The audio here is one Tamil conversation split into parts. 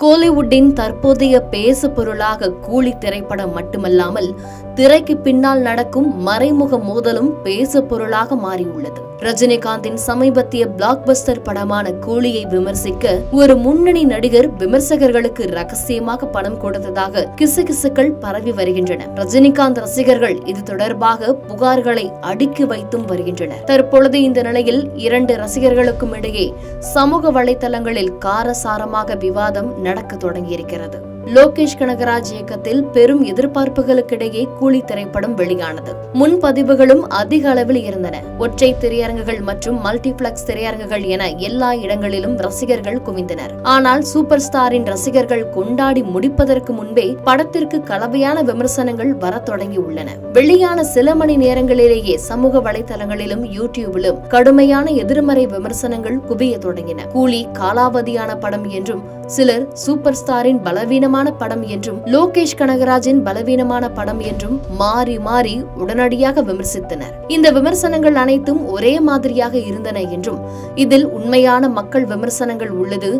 கோலிவுட்டின் தற்போதைய பேசு பொருளாக கூலி திரைப்படம் மட்டுமல்லாமல் திரைக்கு பின்னால் நடக்கும் மறைமுக மோதலும் பேசு பொருளாக மாறியுள்ளது. ரஜினிகாந்தின் சமீபத்திய பிளாக் பஸ்டர் படமான கூலியை விமர்சிக்க ஒரு முன்னணி நடிகர் விமர்சகர்களுக்கு ரகசியமாக பணம் கொடுத்ததாக கிசுகிசுக்கள் பரவி வருகின்றன. ரஜினிகாந்த் ரசிகர்கள் இது தொடர்பாக புகார்களை அடுக்கி வைத்தும் வருகின்றனர். தற்பொழுது இந்த நிலையில் இரண்டு ரசிகர்களுக்கும் இடையே சமூக வலைதளங்களில் காரசாரமாக விவாதம் நடக்க தொடங்கியிருக்கிறது. லோகேஷ் கனகராஜ் இயக்கத்தில் பெரும் எதிர்பார்ப்புகளுக்கிடையே கூலி திரைப்படம் வெளியானது. முன்பதிவுகளும் அதிக அளவில் இருந்தன. ஒற்றை திரையரங்குகள் மற்றும் மல்டிபிளெக்ஸ் திரையரங்குகள் என எல்லா இடங்களிலும் ரசிகர்கள் குவிந்தனர். ஆனால் சூப்பர் ஸ்டாரின் ரசிகர்கள் கொண்டாடி முடிப்பதற்கு முன்பே படத்திற்கு கலவையான விமர்சனங்கள் வர தொடங்கியுள்ளன. வெளியான சில மணி நேரங்களிலேயே சமூக வலைதளங்களிலும் யூடியூபிலும் கடுமையான எதிர்மறை விமர்சனங்கள் குவிய தொடங்கின. கூலி காலாவதியான படம் என்றும், சிலர் சூப்பர் ஸ்டாரின் பலவீனமான படம் என்றும், லோகேஷ் கனகராஜின் பலவீனமான படம் என்றும் மாறி மாறி உடனடியாக விமர்சித்தனர். இந்த விமர்சனங்கள் அனைத்தும் ஒரே மாதிரியாக இருந்தன என்றும், இதில் உண்மையான மக்கள் விமர்சனங்கள் உள்ளது,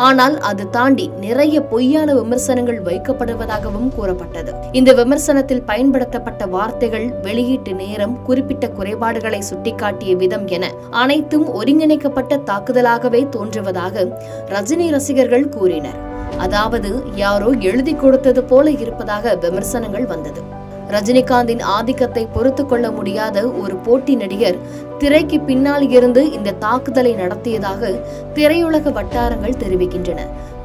ஆனால் அது தாண்டி நிறைய பொய்யான விமர்சனங்கள் வைக்கப்படுவதாகவும் கூறப்பட்டது. இந்த விமர்சனத்தில் பயன்படுத்தப்பட்ட வார்த்தைகள், வெளியீட்டு நேரம், குறிப்பிட்ட குறைபாடுகளை சுட்டிக்காட்டிய விதம் என அனைத்தும் ஒருங்கிணைக்கப்பட்ட தாக்குதலாகவே தோன்றுவதாக ரஜினி ரசிகர்கள் கூறினர். அதாவது யாரோ எழுதி கொடுத்தது போல இருப்பதாக விமர்சனங்கள் வந்தது. ரஜினிகாந்தின் ஆதிக்கத்தை பொறுத்துக் கொள்ள முடியாத ஒரு போட்டி நடிகர் திரைக்கு பின்னால் இருந்து இந்த தாக்குதலை நடத்தியதாக திரையுலக வட்டாரங்கள் தெரிவிக்கின்றன.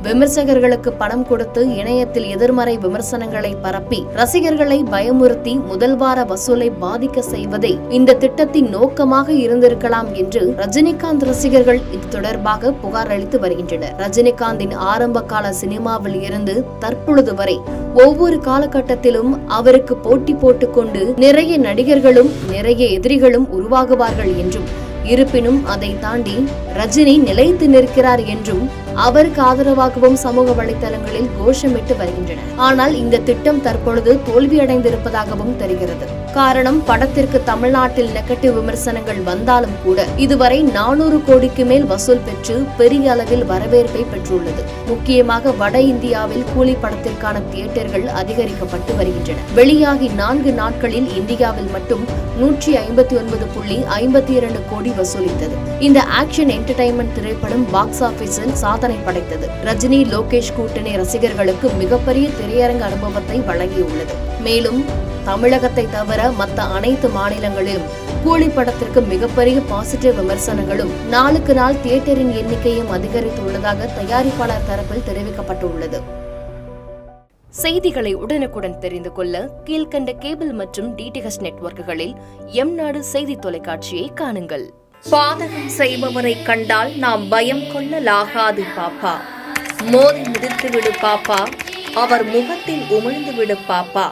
விமர்சகர்களுக்கு பணம் கொடுத்து இணையத்தில் எதிர்மறை விமர்சனங்களை பரப்பி ரசிகர்களை பயமுறுத்தி முதல் வார வசூலை பாதிக்க செய்வதே இந்த திட்டத்தின் நோக்கமாக இருந்திருக்கலாம் என்று ரஜினிகாந்த் ரசிகர்கள் இது தொடர்பாக புகார் அளித்து வருகின்றனர். ரஜினிகாந்தின் ஆரம்ப கால சினிமாவில் இருந்து தற்பொழுது வரை ஒவ்வொரு காலகட்டத்திலும் அவருக்கு போட்டி போட்டுக்கொண்டு நிறைய நடிகர்களும் நிறைய எதிரிகளும் உருவாகுவார்கள் என்றும், இருப்பினும் அதை தாண்டி ரஜினி நிலைத்து நிற்கிறார் என்றும் அவருக்கு ஆதரவாகவும் சமூக வலைதளங்களில் கோஷமிட்டு வருகின்றனர். ஆனால் இந்த திட்டம் தற்பொழுது தோல்வியடைந்திருப்பதாகவும் தெரிகிறது. காரணம், படத்திற்கு தமிழ்நாட்டில் நெகட்டிவ் விமர்சனங்கள் வந்தாலும் கூட இதுவரை 400 கோடிக்கு மேல் வசூல் பெற்று பெரிய அளவில் வரவேற்பை பெற்றுள்ளது. முக்கியமாக வட இந்தியாவில் கூலி படத்திற்கான தியேட்டர்கள் அதிகரிக்கப்பட்டு வருகின்றன. வெளியாகி 4 நாட்களில் இந்தியாவில் மட்டும் 159.52 கோடி வசூலித்தது. இந்த ஆக்ஷன் என்டர்டைன்மெண்ட் திரைப்படம் பாக்ஸ் ஆபீஸில் சாதனை படைத்தது. ரஜினி லோகேஷ் கூட்டணி ரசிகர்களுக்கு மிகப்பெரிய திரையரங்க அனுபவத்தை வழங்கியுள்ளது. மேலும் தமிழகத்தை தவிர மற்ற அனைத்து மாநிலங்களிலும் கூலி படத்திற்கு மிகப்பெரிய பாசிட்டிவ் விமர்சனங்களும் நாளுக்கு நாள் தியேட்டரின் எண்ணிக்கையும் அதிகரித்துள்ளதாக தயாரிப்பாளர் தரப்பில் தெரிவிக்கப்பட்டுள்ளது. செய்திகளை உடனுக்குடன் தெரிந்து கொள்ள கீழ்கண்ட கேபிள் மற்றும் டிடிஎச் நெட்வொர்க்குகளில் எம்நாடு செய்தி தொலைக்காட்சியை காணுங்கள். பாதகம் செய்பவரை கண்டால் நாம் பயம் கொள்ளலாகாது பாப்பா. மோதி மிதித்துவிடு பாப்பா, அவர் முகத்தில் உமிழ்ந்து விடு பாப்பா.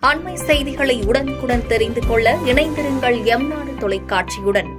அண்மை செய்திகளை உடனுக்குடன் தெரிந்து கொள்ள இணைந்திருங்கள் எம்நாடு தொலைக்காட்சியுடன்.